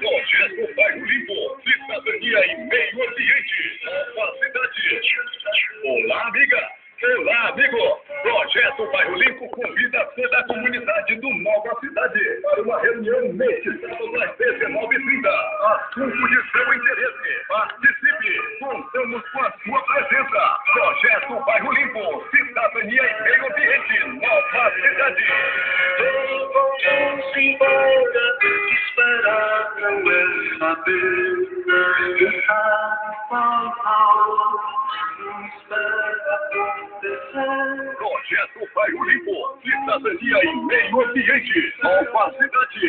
Projeto Bairro Limpo, cidadania e meio ambiente, nova cidade. Olá, amiga. Olá, amigo. Projeto Bairro Limpo convida toda a comunidade do Nova Cidade para uma reunião neste sábado às 19h30. Assunto de seu interesse. Participe. Contamos com a sua presença. Projeto Bairro Limpo, cidadania e meio ambiente, Nova Cidade. Vamos embora, esperar não é saber. Quem sabe não espera acontecer. Projeto Bairro Limpo, cidadania e meio ambiente, Nova Cidade.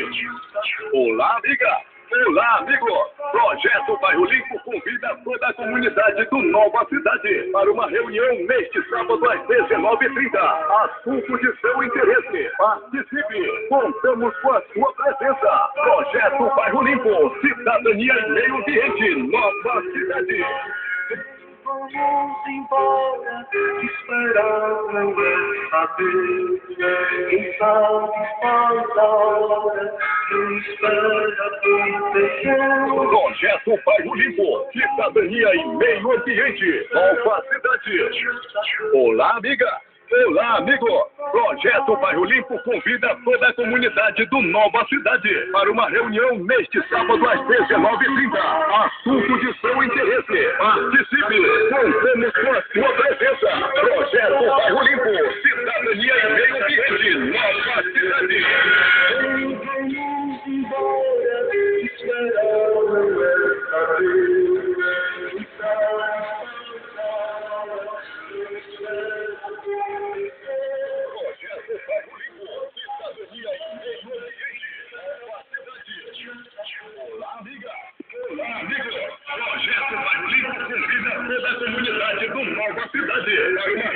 Olá, amiga. Olá, amigo. Projeto Bairro Limpo convida toda a comunidade do Nova Cidade para uma reunião neste sábado às 19h30. Assunto de seu interesse. Participe. Contamos com a sua presença. Projeto Bairro Limpo, cidadania e meio ambiente, Nova Cidade. Vamos embora, esperar não é saber. Quem sabe faz a hora, não espera acontecer. Projeto Bairro Limpo, cidadania e meio ambiente, Nova Cidade. Olá, amiga. Olá, amigo. Projeto Bairro Limpo convida toda a comunidade do Nova Cidade para uma reunião neste sábado às 19h30. Assunto de seu interesse. Participe. Contamos com a sua presença. Projeto Bairro Limpo, cidadania e meio ambiente, Nova Cidade. Vamos embora, esperar não é saber. Quem sabe Projeto Bairro Limpo, cidadania e meio ambiente, Nova Cidade. Olá, amiga. Olá, amigo. Projeto Bairro Limpo convida toda a comunidade do Nova Cidade para uma